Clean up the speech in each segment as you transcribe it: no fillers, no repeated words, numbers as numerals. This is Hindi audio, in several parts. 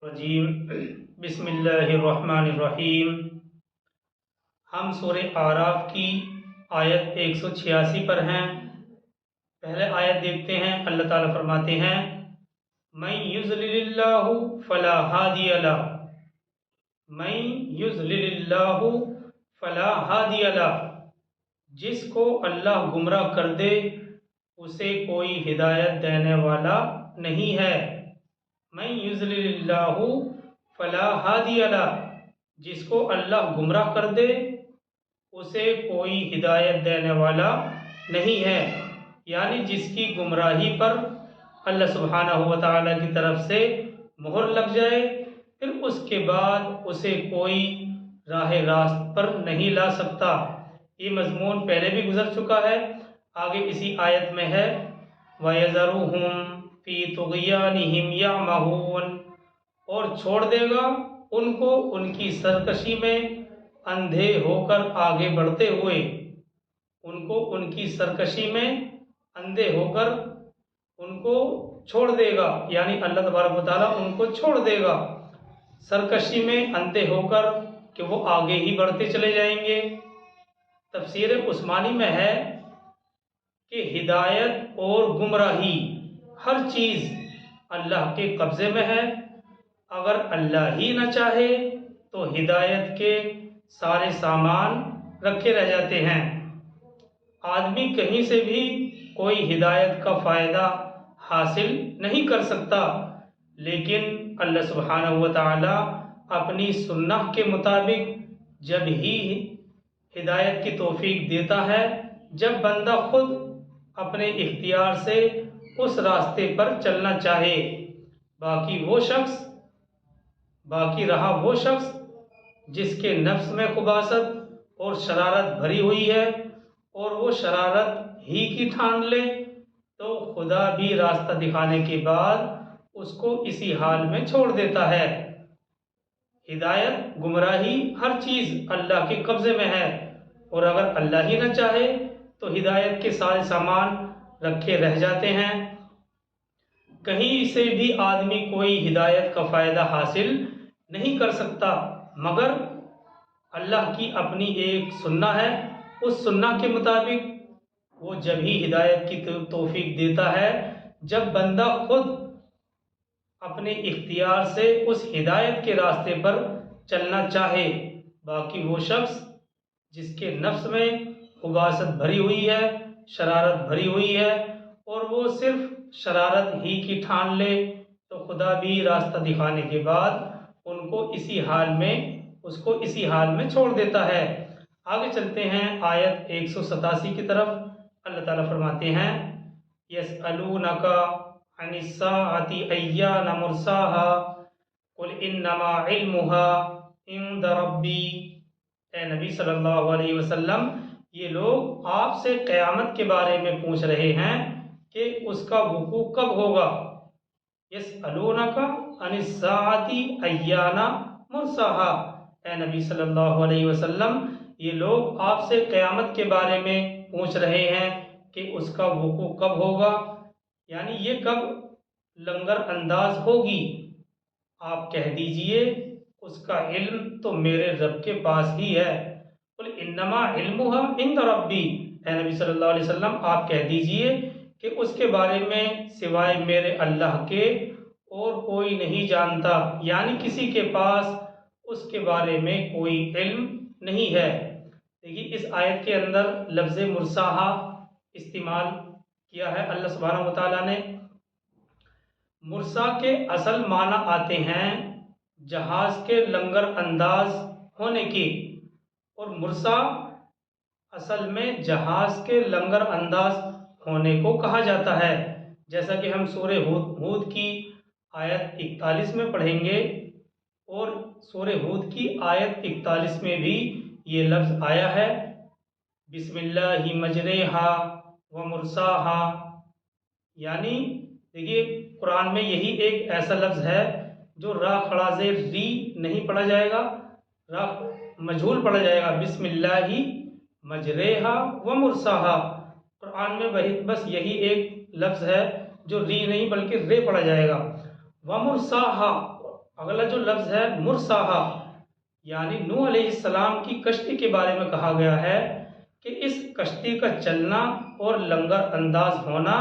रजीम बिस्मिल्लाहिर्रहमानिर्रहीम। हम सूरह आराफ की आयत 186 पर हैं। पहले आयत देखते हैं। अल्लाह ताला फरमाते हैं, मैं युज़लिलिल्लाहु फला हादिय लह, मैं युज़लिलिल्लाहु फला हादिय लह, जिसको अल्लाह गुमराह कर दे उसे कोई हिदायत देने वाला नहीं है। मैं युज़लिलिल्लाहु फला हादिय लह, जिसको अल्लाह गुमराह कर दे उसे कोई हिदायत देने वाला नहीं है। यानी जिसकी गुमराही पर अल्लाह सुब्हानहू व तआला की तरफ से मोहर लग जाए, फिर उसके बाद उसे कोई राह रास्त पर नहीं ला सकता। ये मज़मून पहले भी गुजर चुका है। आगे इसी आयत में है, वयज़रुहुम फी तुग़यानिहिम यअमहून, और छोड़ देगा उनको उनकी सरकशी में अंधे होकर आगे बढ़ते हुए। उनको उनकी सरकशी में अंधे होकर उनको छोड़ देगा, यानी अल्लाह तबारक व तआला उनको छोड़ देगा सरकशी में अंधे होकर कि वो आगे ही बढ़ते चले जाएंगे। तफसीर उस्मानी में है कि हिदायत और गुमराही हर चीज़ अल्लाह के कब्ज़े में है। अगर अल्लाह ही न चाहे तो हिदायत के सारे सामान रखे रह जाते हैं। आदमी कहीं से भी कोई हिदायत का फ़ायदा हासिल नहीं कर सकता, लेकिन अल्लाह सुब्हानहू व तआला अपनी सुन्नह के मुताबिक जब ही हिदायत की तौफीक देता है, जब बंदा खुद अपने इख्तियार से उस रास्ते पर चलना चाहे। बाकी रहा वो शख्स जिसके नफ्स में खुबासत और शरारत भरी हुई है और वो शरारत ही की ठान ले, तो खुदा भी रास्ता दिखाने के बाद उसको इसी हाल में छोड़ देता है। हिदायत गुमराही हर चीज़ अल्लाह के कब्ज़े में है, और अगर अल्लाह ही न चाहे तो हिदायत के सारे सामान रखे रह जाते हैं। कहीं से भी आदमी कोई हिदायत का फ़ायदा हासिल नहीं कर सकता, मगर अल्लाह की अपनी एक सुन्ना है। उस सुन्ना के मुताबिक वो जब ही हिदायत की तौफीक देता है जब बंदा खुद अपने इख्तियार से उस हिदायत के रास्ते पर चलना चाहे। बाकी वो शख्स जिसके नफ्स में खुबासत भरी हुई है, शरारत भरी हुई है, और वो सिर्फ शरारत ही की ठान ले, तो खुदा भी रास्ता दिखाने के बाद उसको इसी हाल में छोड़ देता है। आगे चलते हैं आयत 187 की तरफ। अल्लाह ताला फरमाते हैं, यसअलूनका अनिस्साअति अय्याना मुर्साहा कुल इन्नमा इल्मुहा इंद रब्बी। ए नबी सल्लल्लाहु अलैहि वसल्लम, ये लोग आपसे क़यामत के बारे में पूछ रहे हैं कि उसका वुकू कब होगा। यसअलूनका अनिस्साअति अय्याना मुर्साहा, ए नबी सल्लल्लाहु अलैहि वसल्लम, ये लोग आपसे क़यामत के बारे में पूछ रहे हैं कि उसका वुकू कब होगा, यानी ये कब लंगर अंदाज होगी। आप कह दीजिए उसका इल्म तो मेरे रब के पास ही है। कुल इन्नमा इल्मुहा इंद रब्बी, ए नबी सल्लल्लाहु अलैहि वसल्लम, आप कह दीजिए कि उसके बारे में सिवाय मेरे अल्लाह के और कोई नहीं जानता, यानी किसी के पास उसके बारे में कोई इल्म नहीं है। देखिए, इस आयत के अंदर लफ्ज़ मुर्साहा इस्तेमाल किया है अल्लाह सुब्हानहू व तआला ने। मुर्सा के असल माना आते हैं जहाज़ के लंगर अंदाज होने की, और मुर्सा असल में जहाज़ के लंगर अंदाज होने को कहा जाता है। जैसा कि हम सूरह हूद की आयत 41 में पढ़ेंगे, और सूरह हूद की आयत 41 में भी ये लफ्ज़ आया है, बिस्मिल्लाहि मजरेहा व मुर्साहा। यानी देखिए, कुरान में यही एक ऐसा लफ्ज़ है जो रा खड़ा से री नहीं पढ़ा जाएगा, रा मजहूल पढ़ा जाएगा। बिस्मिल्लाहि मजरेहा व मुर्साहा, कुरान में वही बस यही एक लफ्ज़ है जो री नहीं बल्कि रे पढ़ा जाएगा। व मुर्साहा, अगला जो लफ्ज़ है मुरसाहा, यानी नूह अलैहिस्सलाम की कश्ती के बारे में कहा गया है कि इस कश्ती का चलना और लंगर अंदाज होना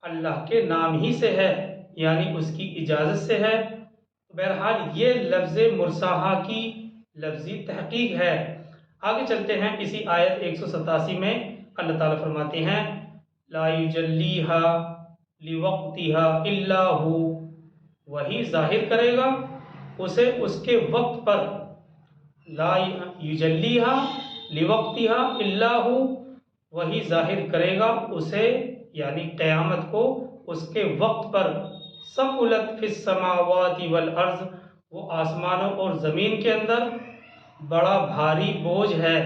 अल्लाह के नाम ही से है, यानी उसकी इजाज़त से है। बहरहाल ये लफ्ज़ मुरसाहा की लफ्ज़ी तहकीक है। आगे चलते हैं, इसी आयत 187 में अल्लाह ताला फरमाते हैं ला युजल्लीहा लिवक्तिहा इल्ला हु, वही जाहिर करेगा उसे उसके वक्त पर। ला युजल्लीहा लिवक्तिहा इल्ला हु, वही जाहिर करेगा उसे यानी क़यामत को उसके वक्त पर। सकुलत फिस समावाति वल अर्ज़, वो आसमानों और ज़मीन के अंदर बड़ा भारी बोझ है।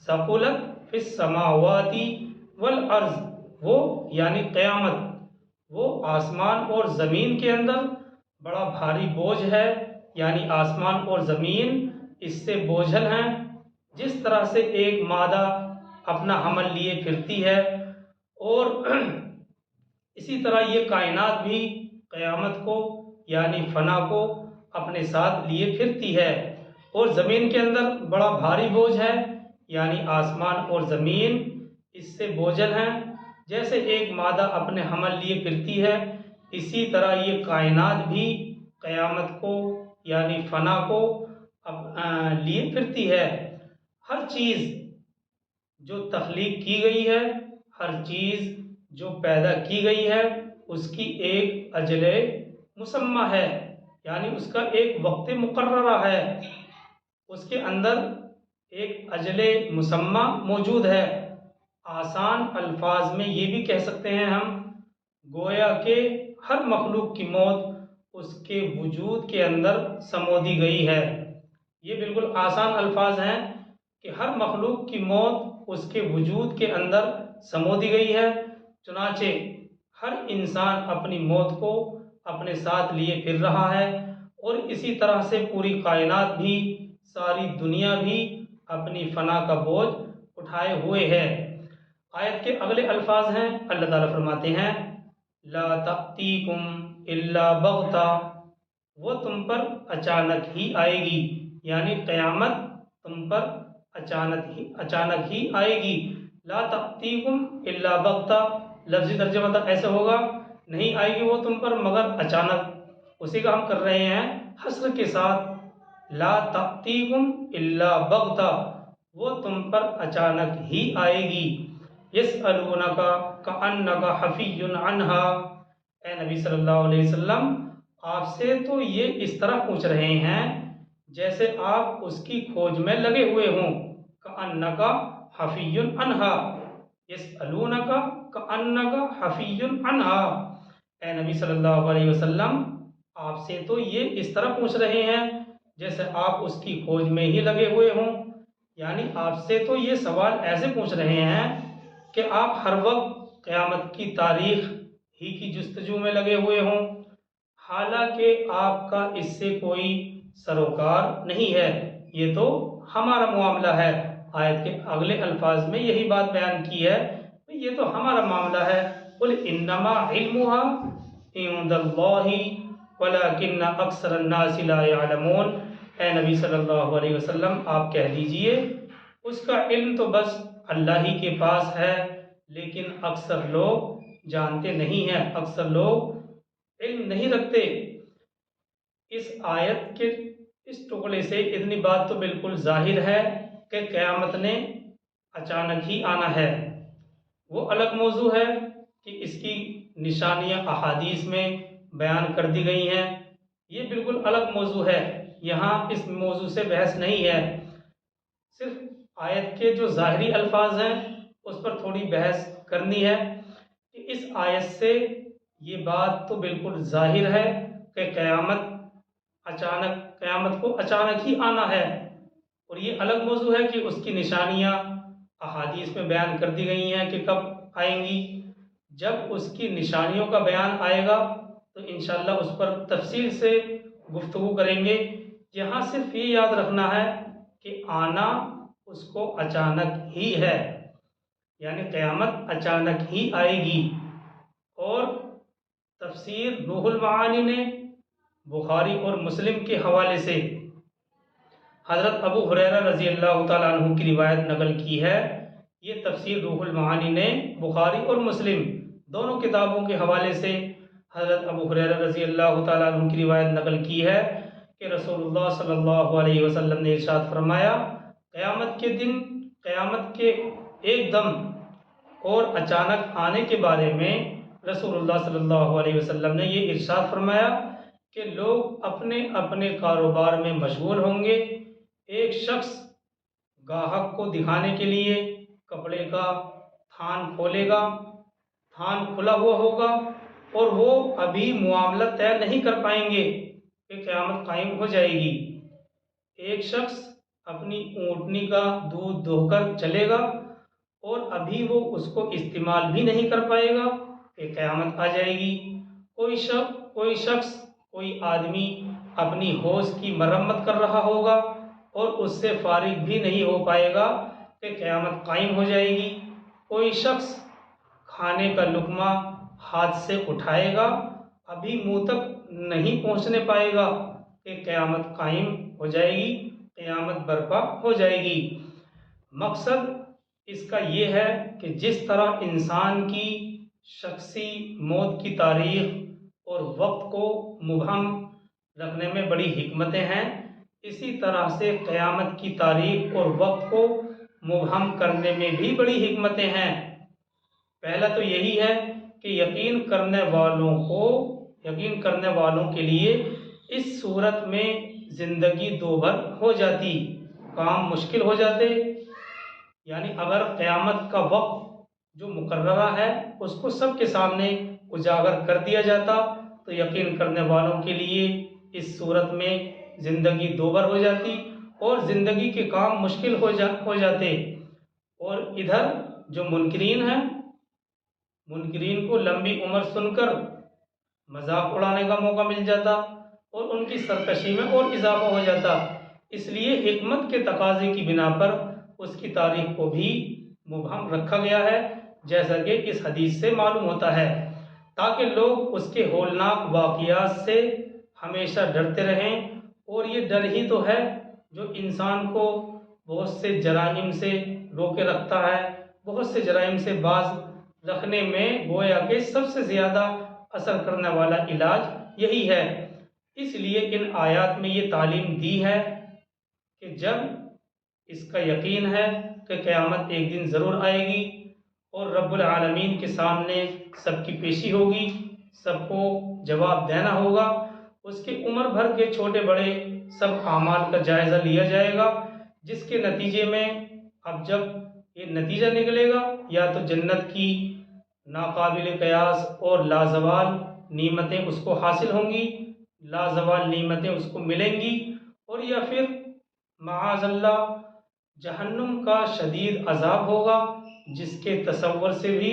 सकुलत फिस समावाति वल अर्ज़, वो यानी क़यामत, वो आसमान और ज़मीन के अंदर बड़ा भारी बोझ है, यानी आसमान और ज़मीन इससे बोझल हैं। जिस तरह से एक मादा अपना हमल लिए फिरती है, और इसी तरह ये कायनात भी क़यामत को यानी फ़ना को अपने साथ लिए फिरती है। और ज़मीन के अंदर बड़ा भारी बोझ है, यानी आसमान और ज़मीन इससे बोझल हैं। जैसे एक मादा अपने हमल लिए फिरती है, इसी तरह ये कायनात भी क़यामत को यानी फ़ना को लिए फिरती है। हर चीज़ जो तख्लीक की गई है, हर चीज़ जो पैदा की गई है, उसकी एक अजले मुसम्मा है, यानी उसका एक वक्त मुकर्ररा है। उसके अंदर एक अजले मुसम्मा मौजूद है। आसान अल्फाज में ये भी कह सकते हैं हम, गोया के हर मखलूक की मौत उसके वजूद के अंदर समो दी गई है। ये बिल्कुल आसान अल्फाज हैं कि हर मखलूक की मौत उसके वजूद के अंदर समो दी गई है। चुनाचे हर इंसान अपनी मौत को अपने साथ लिए फिर रहा है, और इसी तरह से पूरी कायनात भी, सारी दुनिया भी अपनी फ़ना का बोझ उठाए हुए है। आयत के अगले अल्फाज हैं, अल्लाह ताला फरमाते हैं ला तअतीकुम इल्ला बग़ता, वो तुम पर अचानक ही आएगी, यानी क़यामत तुम पर अचानक ही आएगी। ला तअतीकुम इल्ला बग़ता, लफ्ज़ी तर्जुमा ऐसे होगा, नहीं आएगी वो तुम पर मगर अचानक। उसी का हम कर रहे हैं हस्र के साथ, ला तअतीकुम इल्ला बग़ता, वो तुम पर अचानक ही आएगी। यसअलूनका कअन्नका हफ़ियुन अन्हा, ए नबी सल्लल्लाहु अलैहि वसल्लम आपसे तो ये इस तरह पूछ रहे हैं जैसे आप उसकी खोज में लगे हुए हों। कअन्नका हफ़ियुन अन्हा, यसअलूनका कअन्नका हफ़ियुन अन्हा, ए नबी सल्लल्लाहु अलैहि वसल्लम आपसे तो ये इस तरह पूछ रहे हैं जैसे आप उसकी खोज में ही लगे हुए हों। यानी आपसे तो ये सवाल ऐसे पूछ रहे हैं कि आप हर वक्त क़यामत की तारीख ही की जुस्तजू में लगे हुए हों, हालांकि आपका इससे कोई सरोकार नहीं है, ये तो हमारा मामला है। आयत के अगले अल्फाज में यही बात बयान की है, ये तो हमारा मामला है। कुल इन्नमा इल्मुहा इंदल्लाहि वलाकिन्न अक्सरन नासि ला यअलमून, ए नबी सल्लल्लाहु अलैहि वसल्लम आप कह दीजिए उसका इल्म तो बस अल्लाह ही के पास है, लेकिन अक्सर लोग जानते नहीं हैं, अक्सर लोग इल्म नहीं रखते। इस आयत के इस टुकड़े से इतनी बात तो बिल्कुल जाहिर है कि क़यामत ने अचानक ही आना है। वो अलग मौजू है कि इसकी निशानियाँ अहादीस में बयान कर दी गई हैं, ये बिल्कुल अलग मौजू है। यहाँ इस मौजू से बहस नहीं है, सिर्फ आयत के जो ज़ाहिरी अल्फाज हैं उस पर थोड़ी बहस करनी है कि इस आयत से ये बात तो बिल्कुल जाहिर है कि क़यामत को अचानक ही आना है। और ये अलग मौजू है कि उसकी निशानियाँ अहादीस में बयान कर दी गई हैं कि कब आएंगी। जब उसकी निशानियों का बयान आएगा तो इंशाअल्लाह उस पर तफसील से गुफ्तगू करेंगे। यहाँ सिर्फ ये याद रखना है कि आना उसको अचानक ही है, यानी क़यामत अचानक ही आएगी। और तफसीर रूहुल मानी ने बुखारी और मुस्लिम के हवाले से हज़रत अबू हुरैरा रज़ी अल्लाह तआला अन्हु की रिवायत नकल की है। ये तफसीर रूहुल मानी ने बुखारी और मुस्लिम दोनों किताबों के हवाले से हज़रत अबू हुरैरा रज़ी अल्लाह तआला अन्हु की रिवायत नकल की है कि रसूलुल्लाह सल्लल्लाहु अलैहि वसल्लम ने इरशाद फरमाया, क़यामत के दिन, क़यामत के एकदम और अचानक आने के बारे में रसूलुल्लाह सल्लल्लाहु अलैहि वसल्लम ने ये इरशाद फरमाया कि लोग अपने अपने कारोबार में मशगूल होंगे। एक शख्स गाहक को दिखाने के लिए कपड़े का थान खोलेगा, थान खुला हुआ होगा और वो अभी मुआमला तय नहीं कर पाएंगे कि क़यामत कायम हो जाएगी। एक शख्स अपनी ऊँटनी का दूध दोहकर चलेगा और अभी वो उसको इस्तेमाल भी नहीं कर पाएगा कि क़यामत आ जाएगी। कोई शख्स, कोई आदमी अपनी हौज़ की मरम्मत कर रहा होगा और उससे फारिग भी नहीं हो पाएगा कि क़यामत कायम हो जाएगी। कोई शख्स खाने का लुक़मा हाथ से उठाएगा, अभी मुंह तक नहीं पहुंचने पाएगा कि क़यामत कायम हो जाएगी, क़यामत बर्पा हो जाएगी। मकसद इसका ये है कि जिस तरह इंसान की शख्सी मौत की तारीख़ और वक्त को मुबहम रखने में बड़ी हिकमतें हैं, इसी तरह से क़यामत की तारीख़ और वक्त को मुबहम करने में भी बड़ी हिकमतें हैं। पहला तो यही है कि यकीन करने वालों के लिए इस सूरत में ज़िंदगी दोभर हो जाती, काम मुश्किल हो जाते। यानी अगर क़यामत का वक्त जो मुकर्ररा है उसको सबके सामने उजागर कर दिया जाता तो यकीन करने वालों के लिए इस सूरत में ज़िंदगी दोभर हो जाती और ज़िंदगी के काम मुश्किल हो जाते। और इधर जो मुनकिरीन हैं, मुनकिरीन को लंबी उम्र सुनकर मजाक उड़ाने का मौका मिल जाता और उनकी सरकशी में और इजाफा हो जाता। इसलिए हिकमत के तकाजे की बिना पर उसकी तारीख को भी मुबहम रखा गया है, जैसा कि इस हदीस से मालूम होता है, ताकि लोग उसके होलनाक वाक़ियात से हमेशा डरते रहें। और ये डर ही तो है जो इंसान को बहुत से जराइम से रोके रखता है, बहुत से जराइम से बाज रखने में गोया कि सबसे ज़्यादा असर करने वाला इलाज यही है। इसलिए इन आयात में ये तालीम दी है कि जब इसका यकीन है कि क़यामत एक दिन ज़रूर आएगी और रब्बुल आलमीन के सामने सबकी पेशी होगी, सबको जवाब देना होगा, उसके उम्र भर के छोटे बड़े सब आमाल का जायज़ा लिया जाएगा, जिसके नतीजे में अब जब ये नतीजा निकलेगा या तो जन्नत की नाकाबिल क़यास और लाजवाल नीमतें उसको हासिल होंगी, लाजवाल नीमतें उसको मिलेंगी, और या फिर माअज़ल्लाह जहन्नुम का शदीद अजाब होगा, जिसके तसव्वुर से भी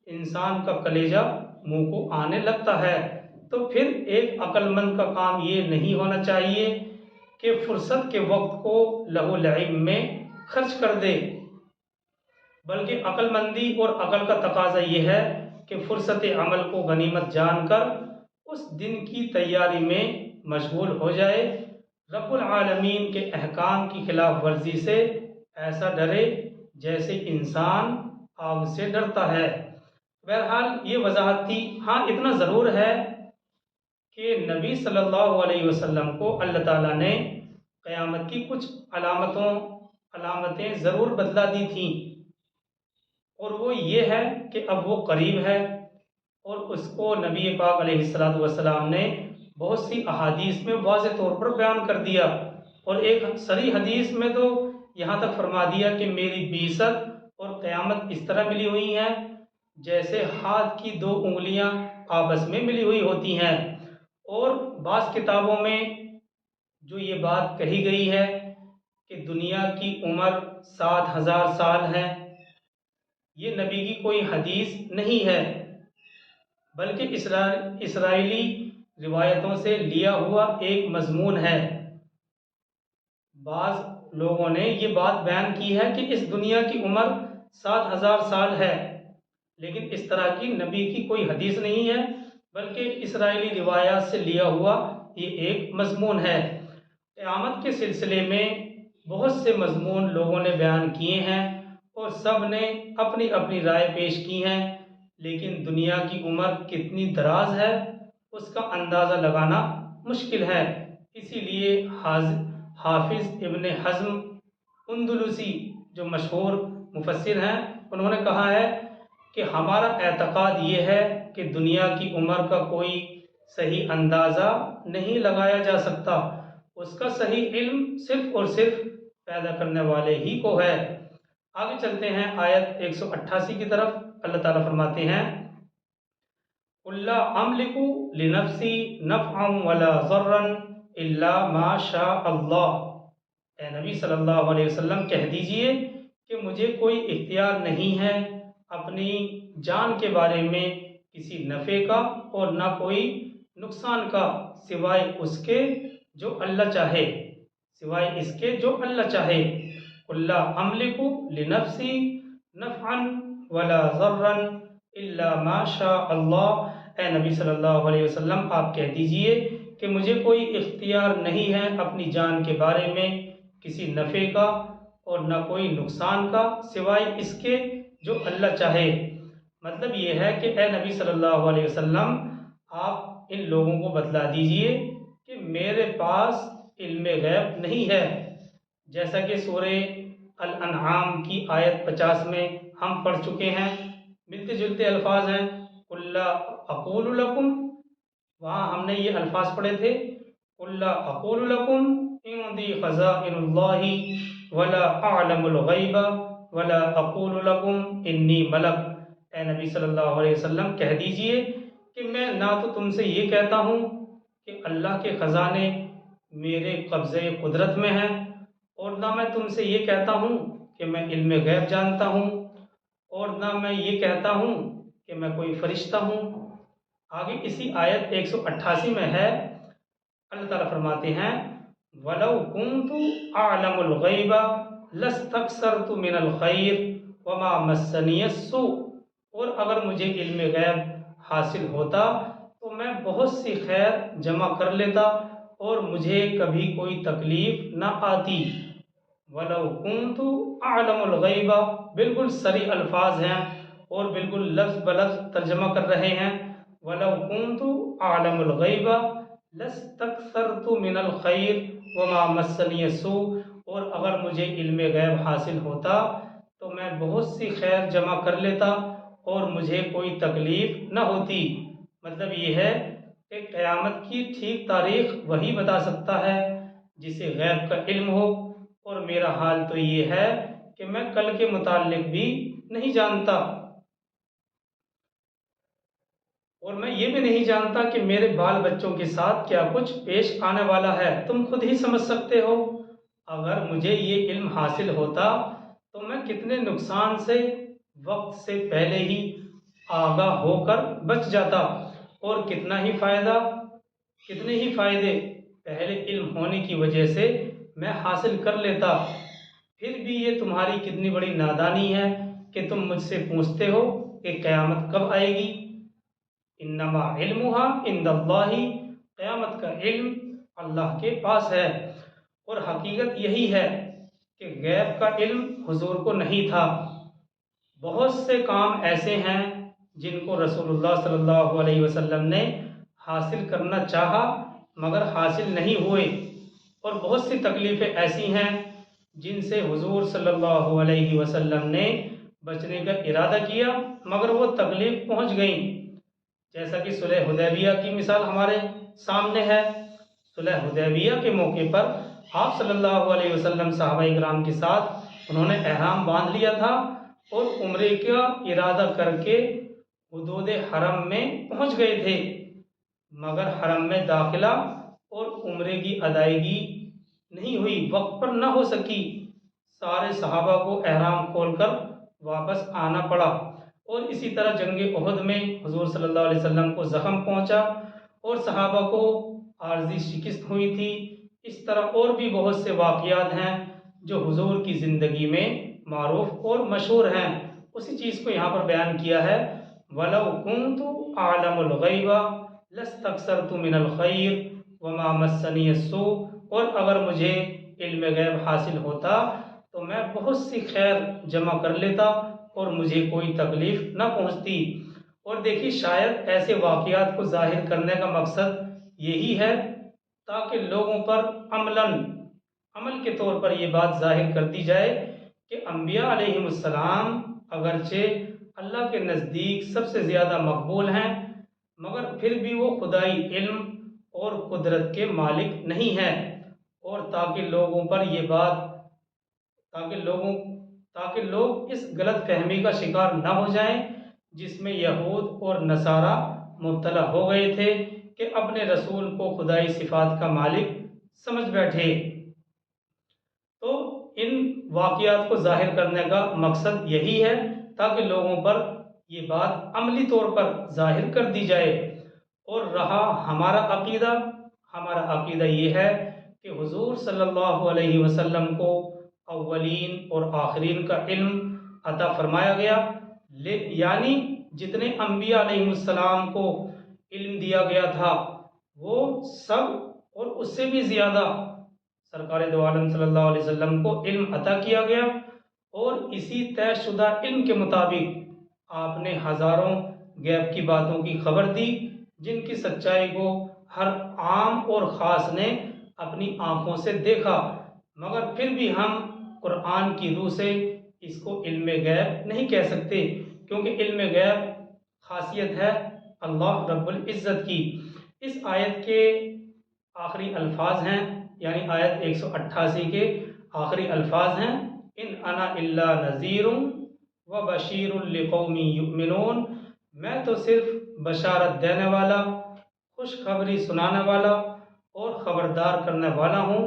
इंसान का कलेजा मुंह को आने लगता है। तो फिर एक अक्लमंद का काम ये नहीं होना चाहिए कि फुर्सत के वक्त को लहू लईब में खर्च कर दे, बल्कि अक्लमंदी और अकल का तकाजा ये है कि फुर्सत अमल को गनीमत जानकर उस दिन की तैयारी में मशगूल हो जाए, रब्बुल आलमीन के अहकाम की खिलाफ वर्जी से ऐसा डरे जैसे इंसान आग से डरता है। बहरहाल ये वजाहत थी। हाँ, इतना ज़रूर है कि नबी सल्लल्लाहु अलैहि वसल्लम को अल्लाह ताला ने क़यामत की कुछ अलामतें ज़रूर बतला दी थी, और वो ये है कि अब वो करीब है, और उसको नबी पाक अलैहिस्सलातु वस्सलाम ने बहुत सी अहादीस में वाज़ेह तौर पर बयान कर दिया। और एक सरी हदीस में तो यहाँ तक फरमा दिया कि मेरी बीसत और क़यामत इस तरह मिली हुई हैं जैसे हाथ की दो उंगलियां आपस में मिली हुई होती हैं। और बाज़ किताबों में जो ये बात कही गई है कि दुनिया की उम्र 7,000 साल है, ये नबी की कोई हदीस नहीं है, बल्कि इसराइली रिवायतों से लिया हुआ एक मजमून है। बाज़ लोगों ने ये बात बयान की है कि इस दुनिया की उम्र 7,000 साल है, लेकिन इस तरह की नबी की कोई हदीस नहीं है, बल्कि इसराइली रिवायात से लिया हुआ ये एक मजमून है। क़यामत के सिलसिले में बहुत से मजमून लोगों ने बयान किए हैं और सब ने अपनी अपनी राय पेश की हैं, लेकिन दुनिया की उम्र कितनी दराज है उसका अंदाज़ा लगाना मुश्किल है। इसीलिए हाफिज़ इब्न हज़्म अंदलुसी जो मशहूर मुफस्सिर हैं, उन्होंने कहा है कि हमारा एतक़ाद ये है कि दुनिया की उम्र का कोई सही अंदाज़ा नहीं लगाया जा सकता, उसका सही इल्म सिर्फ़ और सिर्फ पैदा करने वाले ही को है। आगे चलते हैं आयत 188 की तरफ। अल्लाह ताला फरमाते हैं, कुल्ला अमलिकु लिनफ्सी नफ़अन वला ज़र्रन इल्ला मा शा अल्लाह। ए नबी सल्लल्लाहु अलैहि वसल्लम कह दीजिए कि मुझे कोई इख्तियार नहीं है अपनी जान के बारे में किसी नफ़े का और ना कोई नुकसान का, सिवाय उसके जो अल्लाह चाहे, सिवाय इसके जो अल्लाह चाहे। कुल्ला अमलिकु लिनफ्सी नफ़अन वला ज़र्रन इल्ला मा शा अल्लाह। ए नबी सल्लल्लाहु अलैहि वसल्लम आप कह दीजिए कि मुझे कोई इख्तियार नहीं है अपनी जान के बारे में किसी नफ़े का और न कोई नुकसान का, सिवाय इसके जो अल्लाह चाहे। मतलब ये है कि ए नबी सल्लल्लाहु अलैहि वसल्लम आप इन लोगों को बतला दीजिए कि मेरे पास इल्म गैब नहीं है। जैसा कि सूरह अल-अनआम की आयत 50 में हम पढ़ चुके हैं, मिलते जुलते अल्फाज हैं। कुल्ला अक़ूलु लकुम, वहाँ हमने ये अल्फाज पढ़े थे, कुल्ला अक़ूलु लकुम इंदी ख़ज़ाइनुल्लाहि वला अअलमुल ग़ैब वला अक़ूलु लकुम इन्नी मलक। ए नबी सल्लल्लाहु अलैहि वसल्लम कह दीजिए कि मैं ना तो तुमसे ये कहता हूँ कि अल्लाह के ख़ज़ाने मेरे कब्ज़े कुदरत में हैं, और ना मैं तुमसे ये कहता हूँ कि मैं इल्म गैब जानता हूँ, और ना मैं ये कहता हूँ कि मैं कोई फरिश्ता हूँ। आगे इसी आयत 188 में है, अल्लाह ताला फरमाते हैं, वलौ कुन्तु अअलमुल ग़ैब लस्तक्सरतु मिनल ख़ैर वमा मस्सनियस्सू। और अगर मुझे इल्म गैब हासिल होता तो मैं बहुत सी खैर जमा कर लेता और मुझे कभी कोई तकलीफ न आती। वलौ कुन्तु अअलमुल ग़ैब बिल्कुल सरी अल्फाज हैं और बिल्कुल लफ्ज़ बलफ्ज़ तर्जमा कर रहे हैं। वलौ कुन्तु अअलमुल ग़ैब लस्तक्सरतु मिनल ख़ैर वमा मस्सनिय सू। और अगर मुझे इल्म गैब हासिल होता तो मैं बहुत सी खैर जमा कर लेता और मुझे कोई तकलीफ न होती। मतलब ये है कि क़यामत की ठीक तारीख वही बता सकता है जिसे गैब का इल्म हो, और मेरा हाल तो ये है कि मैं कल के मुताल्लिक भी नहीं जानता, और मैं ये भी नहीं जानता कि मेरे बाल बच्चों के साथ क्या कुछ पेश आने वाला है। तुम खुद ही समझ सकते हो, अगर मुझे ये इल्म हासिल होता तो मैं कितने नुकसान से वक्त से पहले ही आगाह होकर बच जाता, और कितने ही फ़ायदे पहले इल्म होने की वजह से मैं हासिल कर लेता। फिर भी ये तुम्हारी कितनी बड़ी नादानी है कि तुम मुझसे पूछते हो कि क़यामत कब आएगी। इन्नमा इल्मुहा इंदल्लाहि, क़यामत का इल्म अल्लाह के पास है। और हकीकत यही है कि गैब का इल्म हुजूर को नहीं था। बहुत से काम ऐसे हैं जिनको रसूलुल्लाह सल्लल्लाहु अलैहि वसल्लम ने हासिल करना चाहा मगर हासिल नहीं हुए, और बहुत सी तकलीफ़ें ऐसी हैं जिनसे हुजूर सल्लल्लाहु अलैहि वसल्लम ने बचने का इरादा किया मगर वो तकलीफ़ पहुंच गई। जैसा कि सुलह हुदैबिया की मिसाल हमारे सामने है। सुलह हुदैबिया के मौके पर आप सल्लल्लाहु अलैहि वसल्लम सहाबाए किराम के साथ उन्होंने एहराम बांध लिया था और उम्रे का इरादा करके हुदूद हरम में पहुंच गए थे, मगर हरम में दाखिला और उम्रे की अदायगी नहीं हुई, वक्त पर न हो सकी। सारे सहाबा को एहराम खोलकर वापस आना पड़ा, और इसी तरह जंग उहद में हुजूर सल्लल्लाहु अलैहि वसल्लम को ज़ख्म पहुंचा और सहाबा को आर्जी शिकस्त हुई थी। इस तरह और भी बहुत से वाक़यात हैं जो हुजूर की ज़िंदगी में मारूफ और मशहूर हैं। उसी चीज़ को यहाँ पर बयान किया है, वलौ कुन्तु अअलमुल ग़ैब लस्तक्सरतु मिनल ख़ैर वमा मस्सनी अस्सू, और अगर मुझे इल्म गैब हासिल होता तो मैं बहुत सी खैर जमा कर लेता और मुझे कोई तकलीफ न पहुंचती। और देखिए, शायद ऐसे वाक़यात को जाहिर करने का मकसद यही है ताकि लोगों पर अमल के तौर पर ये बात जाहिर कर दी जाए कि अम्बिया अलैहिमुस्सलाम अगरचे अल्लाह के नज़दीक सबसे ज़्यादा मकबूल हैं, मगर फिर भी वो खुदाई इल्म और कुदरत के मालिक नहीं हैं। और ताकि लोगों ताकि लोग इस गलत फहमी का शिकार न हो जाएं जिसमें यहूद और नसारा मुब्तला हो गए थे कि अपने रसूल को खुदाई सिफात का मालिक समझ बैठे। तो इन वाक़यात को जाहिर करने का मकसद यही है ताकि लोगों पर ये बात अमली तौर पर जाहिर कर दी जाए। और रहा हमारा अकीदा ये है कि हुजूर सल्लल्लाहु अलैहि वसल्लम को अव्वलीन और आखिरीन का इल्म अता फरमाया गया, यानी जितने अम्बिया अलैहिमुस्सलाम को इल्म दिया गया था वो सब और उससे भी ज़्यादा सरकार दो आलम सल्लल्लाहु अलैहि वसल्लम को इल्म अता किया गया। और इसी तयशुदा इल्म के मुताबिक आपने हज़ारों गैब की बातों की खबर दी जिनकी सच्चाई को हर आम और ख़ास ने अपनी आँखों से देखा, मगर फिर भी हम कुरान की रूह से इसको इल्म गैब नहीं कह सकते, क्योंकि इल्म गैब खासियत है अल्लाह रब्बुल इज़्ज़त की। इस आयत के आखिरी अल्फाज हैं, यानी आयत 188 के आखिरी अल्फाज हैं, इन अना इल्ला नज़ीरुम व बशीरुल लिकौमी युमिनून, मैं तो सिर्फ बशारत देने वाला, खुशखबरी सुनाने वाला और ख़बरदार करने वाला हूँ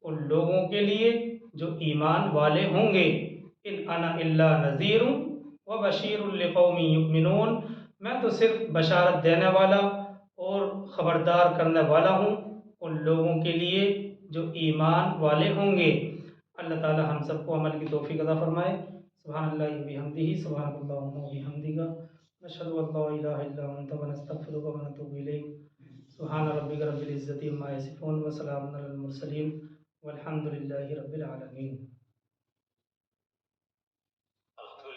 उन लोगों के लिए जो ईमान वाले होंगे। इन अना इल्ला नज़ीरुम व बशीरुल लिकौमी युमिनून, मैं तो सिर्फ बशारत देने वाला और ख़बरदार करने वाला हूँ उन लोगों के लिए जो ईमान वाले होंगे। अल्लाह ताला हम सबको अमल की तौफीक अता फरमाए। सुब्हानल्लाहि व बिहम्दिही, सुब्हानकल्लाहुम्मा व बिहम्दिका, नशहदु अल्ला इलाहा इल्ला अंता व नस्तगफिरुका व नतूबु इलैक। सुब्हान रब्बिका रब्बिल इज़्ज़ति अम्मा यसिफून व सलामुन अलल मुरसलीन वल्हम्दुलिल्लाहि रब्बिल आलमीन।